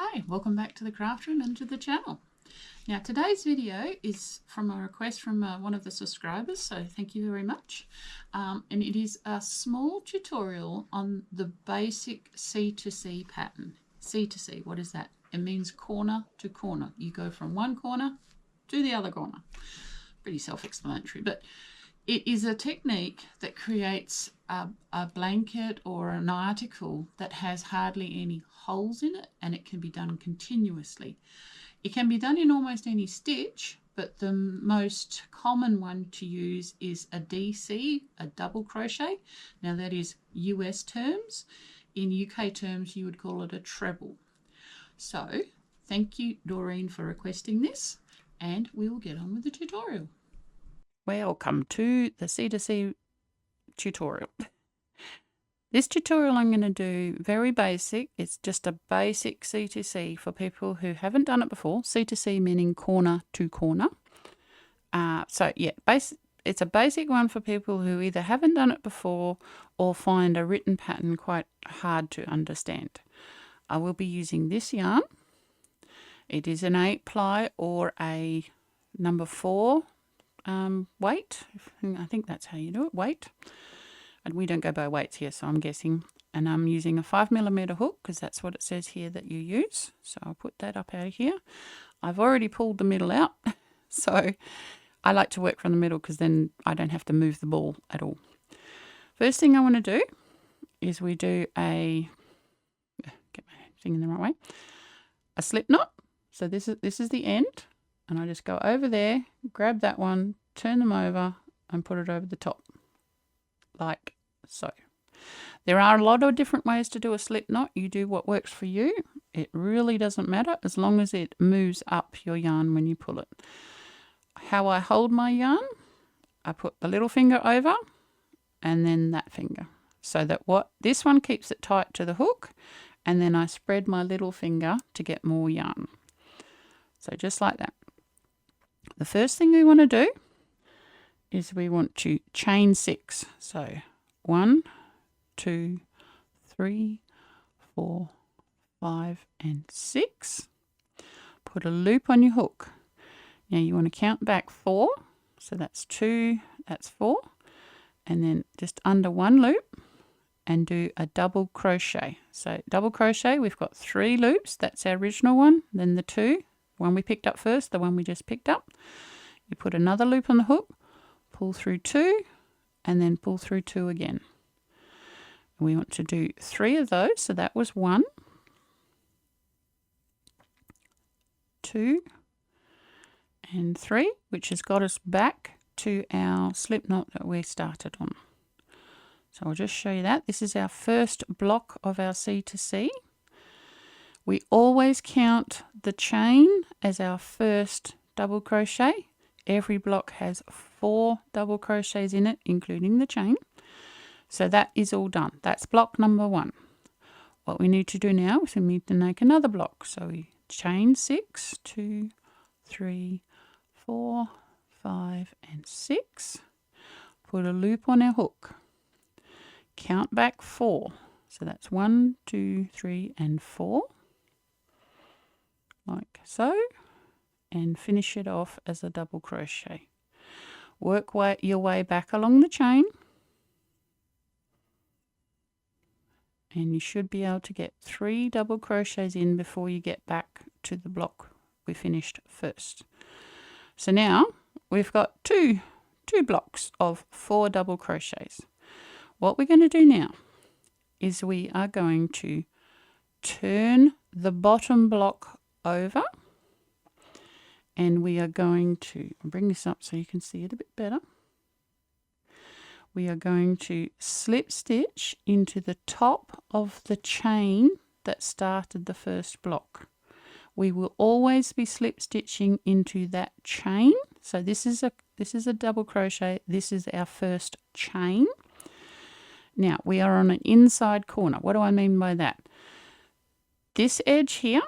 Hi, welcome back to the craft room and to the channel. Now today's video is from a request from one of the subscribers, so thank you very much. And it is a small tutorial on the basic C2C pattern. C2C, what is that? It means corner to corner. You go from one corner to the other corner. Pretty self-explanatory, but it is a technique that creates a blanket or an article that has hardly any holes in it, and it can be done continuously. It can be done in almost any stitch, but the most common one to use is a DC, a double crochet. Now that is US terms. In UK terms, you would call it a treble. So thank you, Doreen, for requesting this, and we will get on with the tutorial. Welcome to the C2C tutorial. This tutorial I'm going to do very basic. It's just a basic C2C for people who haven't done it before. C2C meaning corner to corner. So yeah, it's a basic one for people who either haven't done it before or find a written pattern quite hard to understand. I will be using this yarn. It is an 8-ply or a number 4 weight. I think that's how you do it, weight. And we don't go by weights here, so I'm guessing. And I'm using a 5mm hook because that's what it says here that you use. So I'll put that up out of here. I've already pulled the middle out, so I like to work from the middle because then I don't have to move the ball at all. First thing I want to do is we do a, get my thing in the right way, a slip knot. So this is the end, and I just go over there, grab that one, turn them over and put it over the top like so. There are a lot of different ways to do a slip knot. You do what works for you. It really doesn't matter as long as it moves up your yarn when you pull it. How I hold my yarn, I put the little finger over and then that finger, so that this one keeps it tight to the hook, and then I spread my little finger to get more yarn. So just like that. The first thing we want to do is we want to chain 6. So 1, 2, 3, 4, 5 and 6. Put a loop on your hook. Now you want to count back 4. So that's 2, that's 4. And then just under one loop and do a double crochet. So double crochet, we've got 3 loops. That's our original one. Then the 2, one we picked up first, the one we just picked up. You put another loop on the hook, pull through 2 and then pull through 2 again. We want to do 3 of those, so that was 1, 2 and 3, which has got us back to our slip knot that we started on. So I'll just show you that. This is our first block of our C2C. We always count the chain as our first double crochet. Every block has 4 double crochets in it, including the chain. So that is all done. That's block number 1. What we need to do now is we need to make another block. So we chain 6, 2, 3, 4, 5 and 6. Put a loop on our hook. Count back 4. So that's 1, 2, 3 and 4. Like so. And finish it off as a double crochet. Work your way back along the chain, and you should be able to get 3 double crochets in before you get back to the block we finished first. So now we've got two blocks of 4 double crochets. What we're going to do now is we are going to turn the bottom block over, and we are going to bring this up so you can see it a bit better. We are going to slip stitch into the top of the chain that started the first block. We will always be slip stitching into that chain. So this is a double crochet. This is our first chain. Now we are on an inside corner. What do I mean by that? This edge here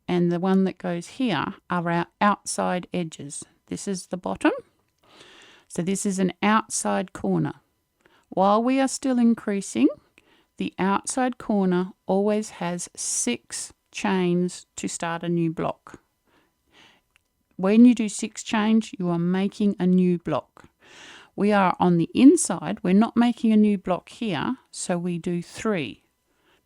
and the one that goes here are our outside edges. This is the bottom. So this is an outside corner. While we are still increasing, the outside corner always has 6 chains to start a new block. When you do 6 chains, you are making a new block. We are on the inside, we're not making a new block here, so we do 3,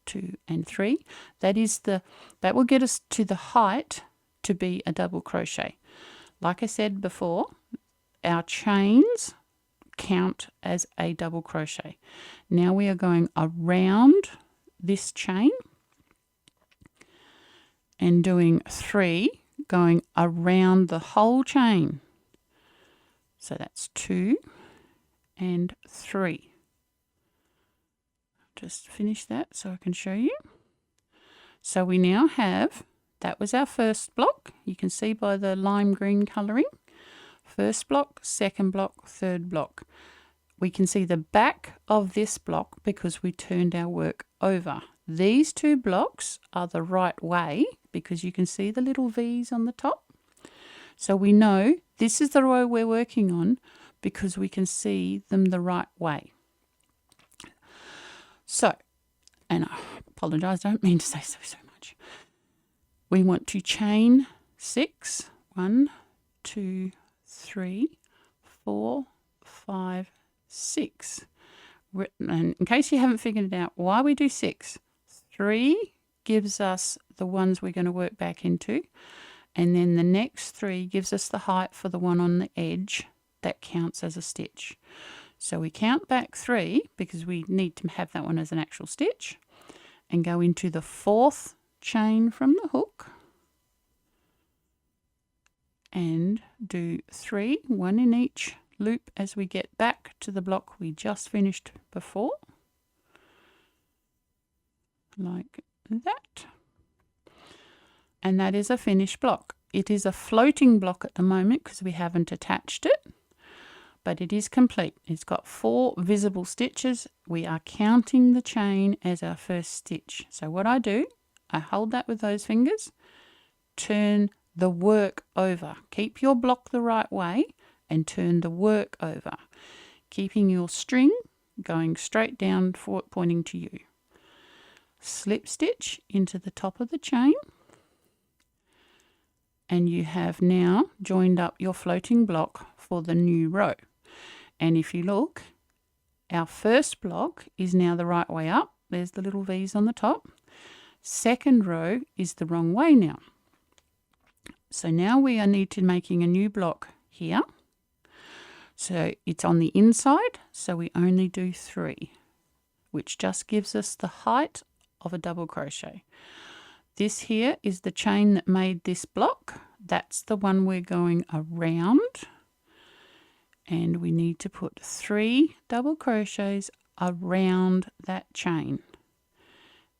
2 and 3. That will get us to the height to be a double crochet. Like I said before, our chains count as a double crochet. Now we are going around this chain and doing 3, going around the whole chain. So that's 2 and 3. Just finish that so I can show you. So we now have, that was our first block. You can see by the lime green colouring. First block, second block, third block. We can see the back of this block because we turned our work over. These 2 blocks are the right way because you can see the little V's on the top. So we know this is the row we're working on because we can see them the right way. So, and I apologise, I don't mean to say so much. We want to chain 6. 1, 2, 3, 4, 5, 6. And in case you haven't figured it out, why we do 6, 3 gives us the ones we're going to work back into, and then the next 3 gives us the height for the one on the edge that counts as a stitch. So we count back 3 because we need to have that one as an actual stitch, and go into the 4th chain from the hook and do 3, 1 in each loop as we get back to the block we just finished before, like that. And that is a finished block. It is a floating block at the moment because we haven't attached it, but it is complete. It's got 4 visible stitches. We are counting the chain as our first stitch. So what I do, I hold that with those fingers, turn the work over. Keep your block the right way and turn the work over, keeping your string going straight down for pointing to you. Slip stitch into the top of the chain, and you have now joined up your floating block for the new row. And if you look, our first block is now the right way up. There's the little V's on the top. Second row is the wrong way now. So now we need to making a new block here. So it's on the inside, so we only do 3, which just gives us the height of a double crochet. This here is the chain that made this block. That's the one we're going around, and we need to put 3 double crochets around that chain,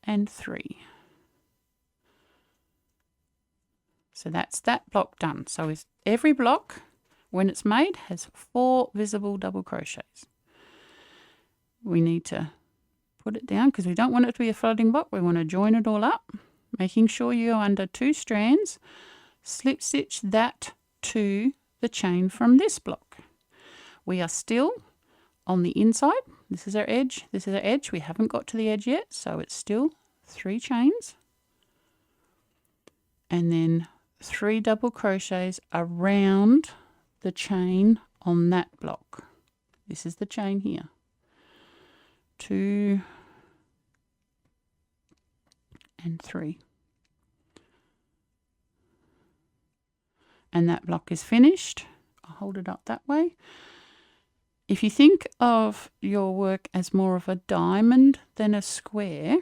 and 3. So that's that block done. So every block, when it's made, has 4 visible double crochets. We need to put it down because we don't want it to be a floating block. We want to join it all up, making sure you're under 2 strands. Slip stitch that to the chain from this block. We are still on the inside. This is our edge. This is our edge. We haven't got to the edge yet, so it's still 3 chains. And then 3 double crochets around the chain on that block. This is the chain here. 2 and 3. And that block is finished. I'll hold it up that way. If you think of your work as more of a diamond than a square,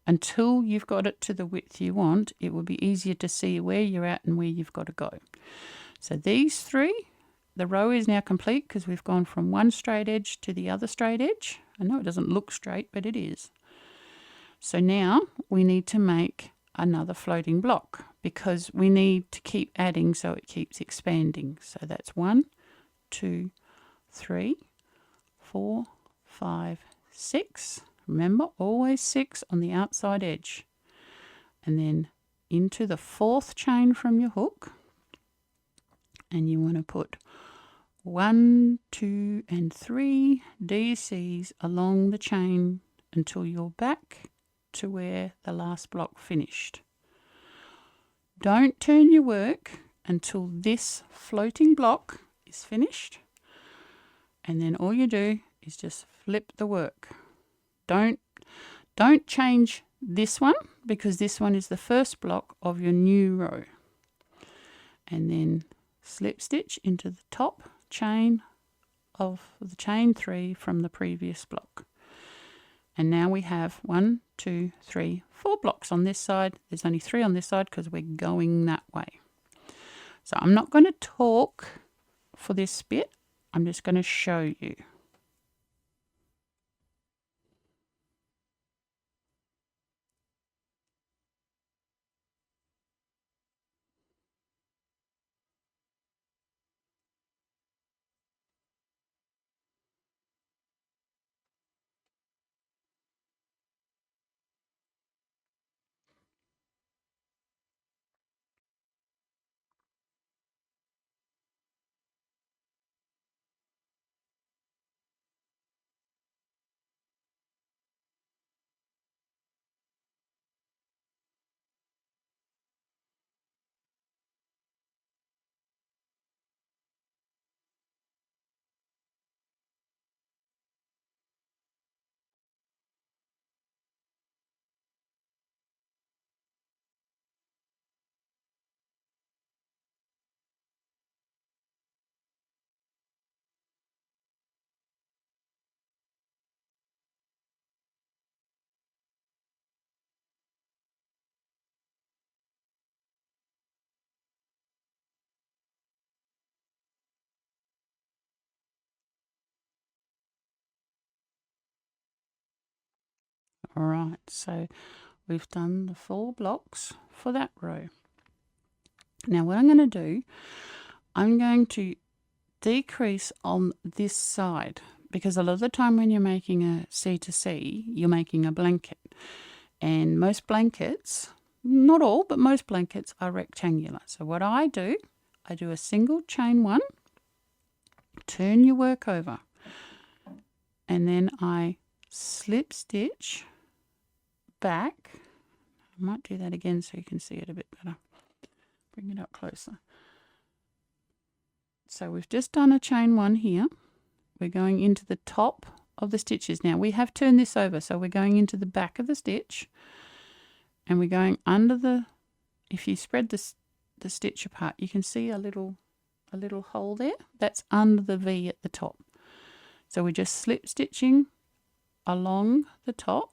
until you've got it to the width you want, it will be easier to see where you're at and where you've got to go. So these 3, the row is now complete because we've gone from one straight edge to the other straight edge. I know it doesn't look straight, but it is. So now we need to make another floating block because we need to keep adding so it keeps expanding. So that's 1, 2, 3, 4, 5, 6. Remember, always 6 on the outside edge. And then into the 4th chain from your hook. And you want to put 1, 2, and 3 DCs along the chain until you're back to where the last block finished. Don't turn your work until this floating block is finished, and then all you do is just flip the work. Don't change this one, because this one is the first block of your new row. And then slip stitch into the top chain of the chain 3 from the previous block. And now we have 1, 2, 3, 4 blocks on this side. There's only 3 on this side because we're going that way. So I'm not going to talk for this bit. I'm just going to show you. All right, so we've done the 4 blocks for that row. Now what I'm going to do, I'm going to decrease on this side, because a lot of the time when you're making a C2C, you're making a blanket. And most blankets, not all, but most blankets are rectangular. So what I do a single chain 1, turn your work over, and then I slip stitch back. I might do that again so you can see it a bit better. Bring it up closer. So we've just done a chain 1 here. We're going into the top of the stitches. Now we have turned this over, so we're going into the back of the stitch, and we're going under the, if you spread the stitch apart, you can see a little hole there. That's under the V at the top. So we're just slip stitching along the top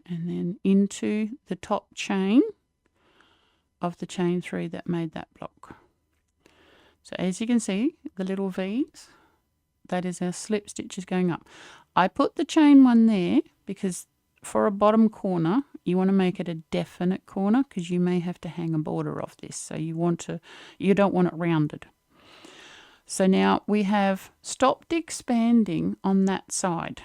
and then into the top chain of the chain 3 that made that block. So as you can see, the little V's, that is our slip stitches going up. I put the chain 1 there because for a bottom corner, you want to make it a definite corner, because you may have to hang a border off this. So you don't want it rounded. So now we have stopped expanding on that side.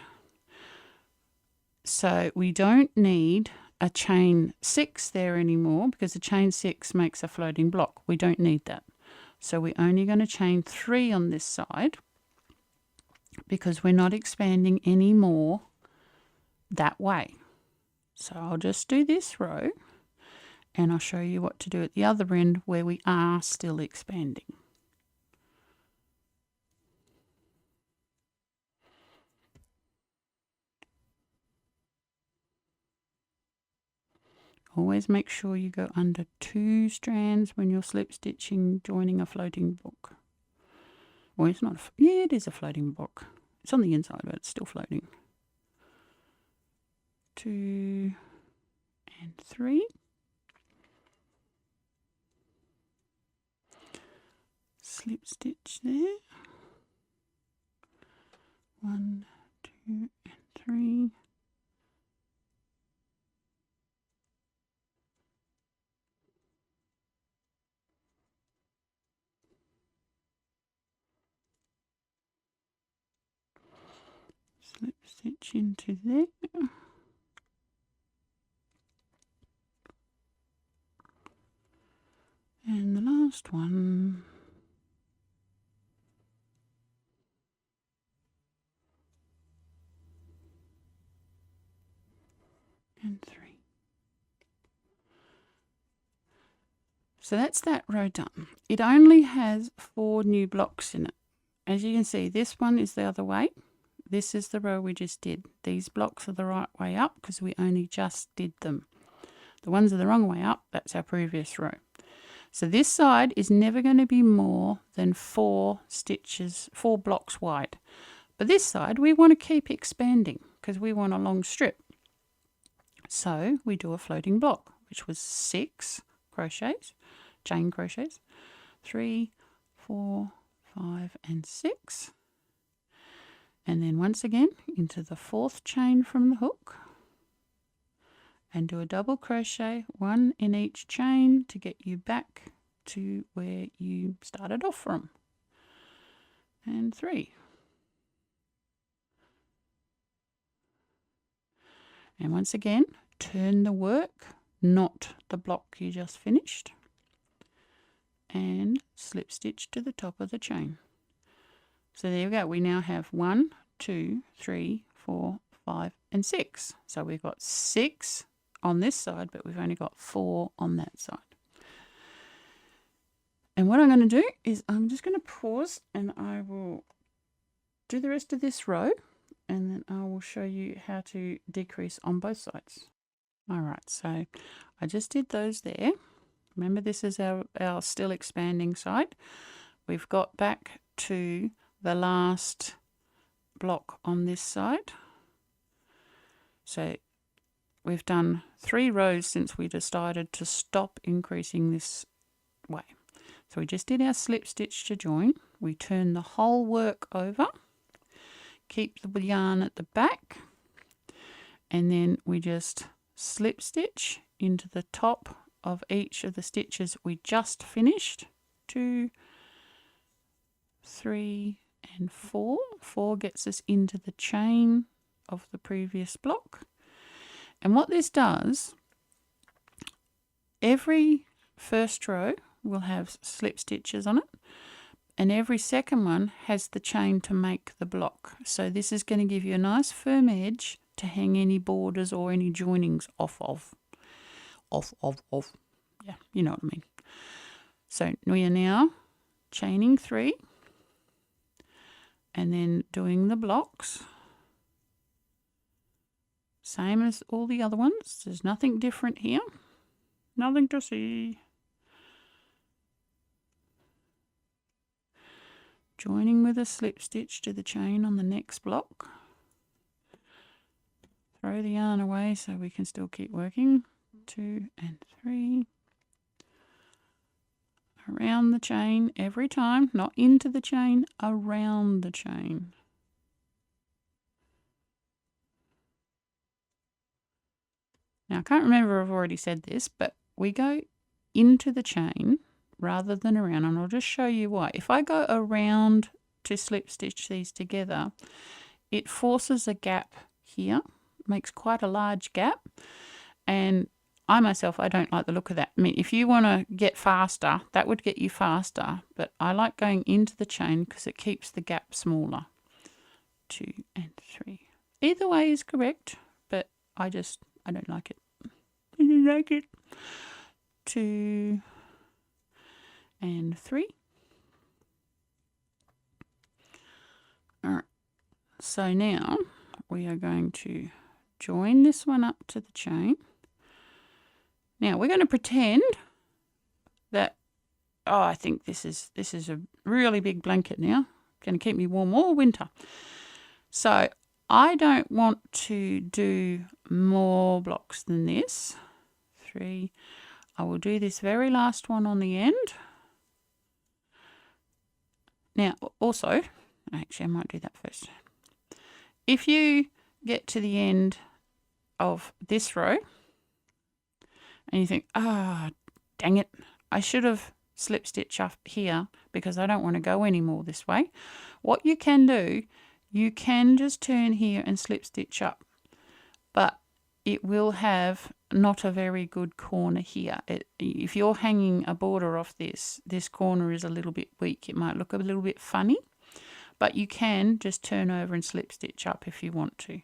So we don't need a chain 6 there anymore, because the chain 6 makes a floating block. We don't need that. So we're only going to chain 3 on this side, because we're not expanding any more that way. So I'll just do this row, and I'll show you what to do at the other end where we are still expanding. Always make sure you go under 2 strands when you're slip stitching, joining a floating block. Well, it's not, yeah, it is a floating block. It's on the inside, but it's still floating. 2 and 3. Slip stitch there. 1, 2 and 3. Slip stitch into there. And the last one. and 3. So that's that row done. It only has 4 new blocks in it. As you can see, this one is the other way. This is the row we just did. These blocks are the right way up because we only just did them. The ones are the wrong way up, that's our previous row. So this side is never going to be more than 4 stitches, 4 blocks wide. But this side we want to keep expanding because we want a long strip. So we do a floating block, which was 6 crochets, chain crochets, 3, 4, 5 and 6. And then once again into the 4th chain from the hook and do a double crochet, 1 in each chain to get you back to where you started off from. And 3. And once again, turn the work, not the block you just finished, and slip stitch to the top of the chain. So there we go. We now have 1, 2, 3, 4, 5 and 6. So we've got 6 on this side, but we've only got 4 on that side. And what I'm going to do is I'm just going to pause and I will do the rest of this row and then I will show you how to decrease on both sides. Alright, so I just did those there. Remember, this is our still expanding side. We've got back to the last block on this side. So we've done 3 rows since we decided to stop increasing this way. So we just did our slip stitch to join. We turn the whole work over, keep the yarn at the back, and then we just slip stitch into the top of each of the stitches we just finished. 2, 3 and 4. 4 gets us into the chain of the previous block. And what this does, every first row will have slip stitches on it, and every second one has the chain to make the block. So this is going to give you a nice firm edge to hang any borders or any joinings off of. Yeah, you know what I mean. So we are now chaining 3 and then doing the blocks. Same as all the other ones. There's nothing different here. Nothing to see. Joining with a slip stitch to the chain on the next block. Throw the yarn away so we can still keep working. 2 and 3. Around the chain every time, not into the chain, around the chain. Now I can't remember if I've already said this, but we go into the chain rather than around, and I'll just show you why. If I go around to slip stitch these together, it forces a gap here, makes quite a large gap, and I myself, I don't like the look of that. I mean, if you want to get faster, that would get you faster, but I like going into the chain because it keeps the gap smaller. 2 and 3. Either way is correct, but I don't like it. I don't like it. 2 and 3. Alright, so now we are going to join this one up to the chain. Now we're going to pretend that, oh, I think this is a really big blanket now. Going to keep me warm all winter. So I don't want to do more blocks than this. 3. I will do this very last one on the end. Now, also, actually, I might do that first. If you get to the end of this row and you think, ah, dang it, I should have slip stitch up here because I don't want to go any more this way. What you can do, you can just turn here and slip stitch up, but it will have not a very good corner here. If you're hanging a border off this corner is a little bit weak. It might look a little bit funny, but you can just turn over and slip stitch up if you want to.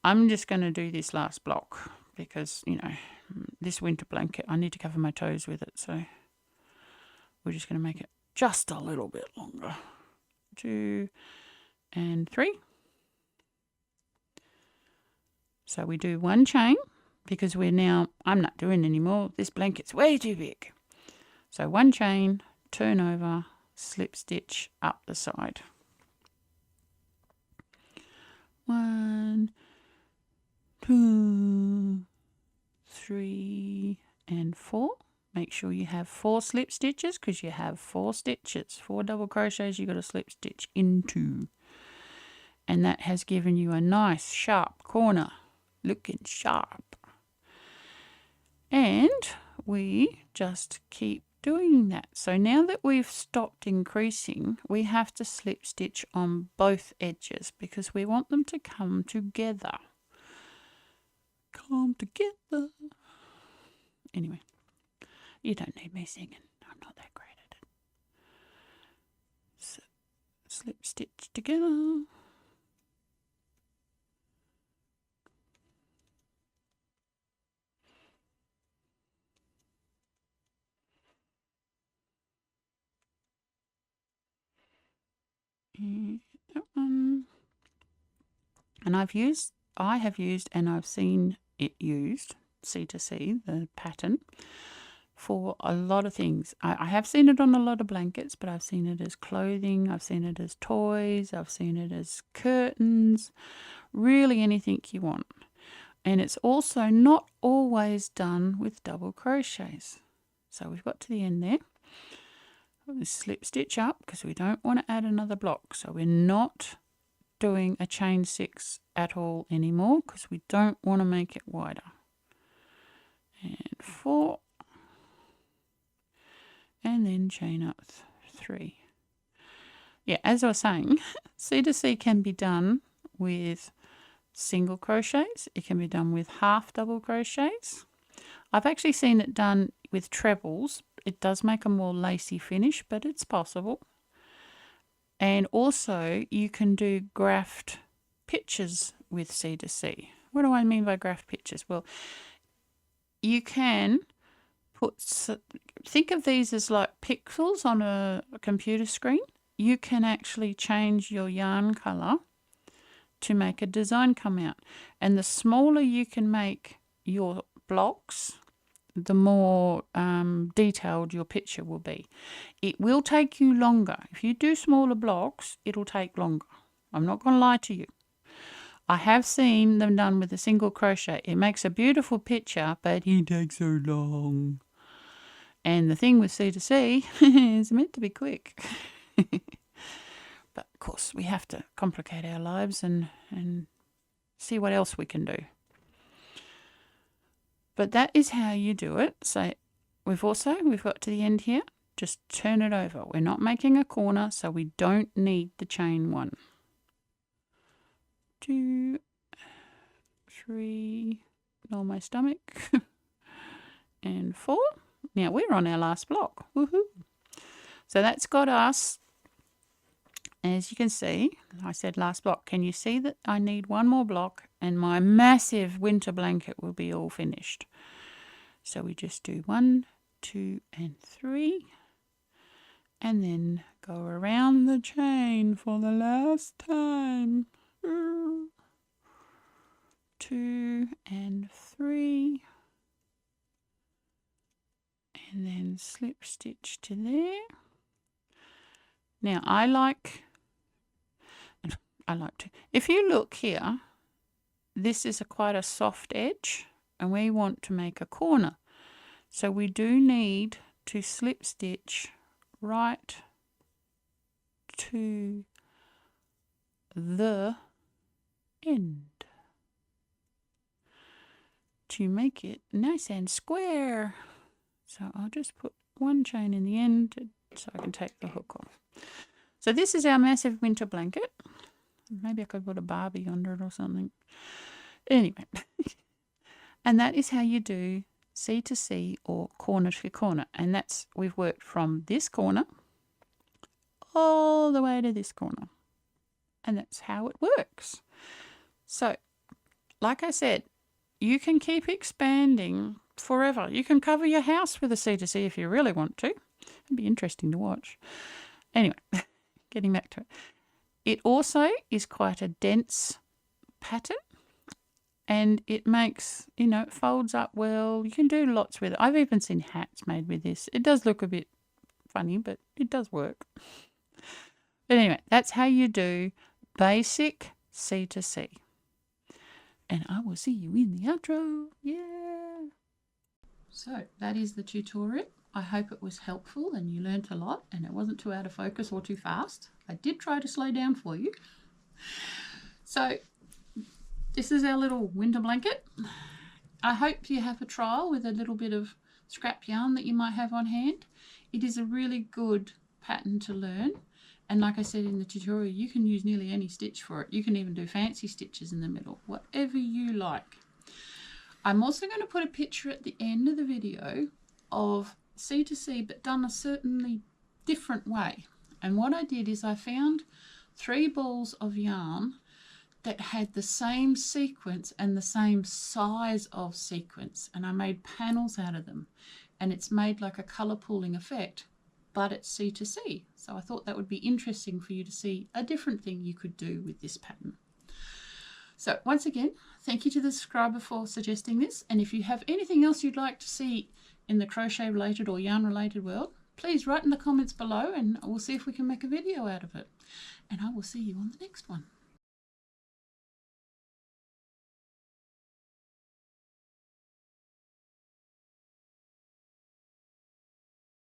I'm just going to do this last block because, you know, this winter blanket, I need to cover my toes with it. So we're just going to make it just a little bit longer. 2 and 3. So we do 1 chain because I'm not doing anymore. This blanket's way too big. So 1 chain, turn over, slip stitch up the side. 1, 2, 3, and 4. Make sure you have 4 slip stitches because you have 4 stitches. 4 double crochets you've got to slip stitch into. And that has given you a nice sharp corner, looking sharp. And we just keep doing that. So now that we've stopped increasing, we have to slip stitch on both edges because we want them to come together. Come together. Anyway, you don't need me singing. I'm not that great at it. So, slip stitch together. That one. And I have used and I've seen it used, C2C, the pattern, for a lot of things. I have seen it on a lot of blankets, but I've seen it as clothing, I've seen it as toys, I've seen it as curtains, really anything you want. And it's also not always done with double crochets. So we've got to the end there. We slip stitch up because we don't want to add another block. So we're not doing a chain 6 at all anymore because we don't want to make it wider. And 4. And then chain up 3. Yeah, as I was saying, C2C can be done with single crochets. It can be done with half double crochets. I've actually seen it done with trebles. It does make a more lacy finish, but it's possible. And also you can do graphed pictures with C2C. What do I mean by graphed pictures? Well, you can think of these as like pixels on a computer screen. You can actually change your yarn color to make a design come out. And the smaller you can make your blocks, the more detailed your picture will be. It will take you longer. If you do smaller blocks, it'll take longer. I'm not going to lie to you. I have seen them done with a single crochet. It makes a beautiful picture, but it takes so long. And the thing with C2C is meant to be quick. But of course, we have to complicate our lives and see what else we can do. But that is how you do it. So we've got to the end here. Just turn it over. We're not making a corner, so we don't need the chain 1. 2, 3, on my stomach, and 4. Now we're on our last block. Woohoo! So that's got us, as you can see, I said last block. Can you see that I need one more block and my massive winter blanket will be all finished? So we just do 1, 2, and 3, and then go around the chain for the last time. 2 and 3, and then slip stitch to there. Now I like to, if you look here, this is quite a soft edge and we want to make a corner. So we do need to slip stitch right to the end to make it nice and square. So I'll just put 1 chain in the end so I can take the hook off. So this is our massive winter blanket. Maybe I could put a Barbie under it or something. Anyway, and that is how you do C2C or corner to corner. And that's, we've worked from this corner all the way to this corner. And that's how it works. So, like I said, you can keep expanding forever. You can cover your house with a C2C if you really want to. It'd be interesting to watch. Anyway, getting back to it. It also is quite a dense pattern, and it makes, you know, it folds up well. You can do lots with it. I've even seen hats made with this. It does look a bit funny, but it does work. But anyway, that's how you do basic C2C. And I will see you in the outro. Yeah. So that is the tutorial. I hope it was helpful and you learnt a lot and it wasn't too out of focus or too fast. I did try to slow down for you. So this is our little winter blanket. I hope you have a trial with a little bit of scrap yarn that you might have on hand. It is a really good pattern to learn. And like I said in the tutorial, you can use nearly any stitch for it. You can even do fancy stitches in the middle, whatever you like. I'm also going to put a picture at the end of the video of C2C, but done a certainly different way. And what I did is I found 3 balls of yarn that had the same sequence and the same size of sequence. And I made panels out of them. And it's made like a colour pooling effect, but it's C2C. So I thought that would be interesting for you to see a different thing you could do with this pattern. So once again, thank you to the subscriber for suggesting this. And if you have anything else you'd like to see in the crochet related or yarn related world, please write in the comments below and we'll see if we can make a video out of it. And I will see you on the next one.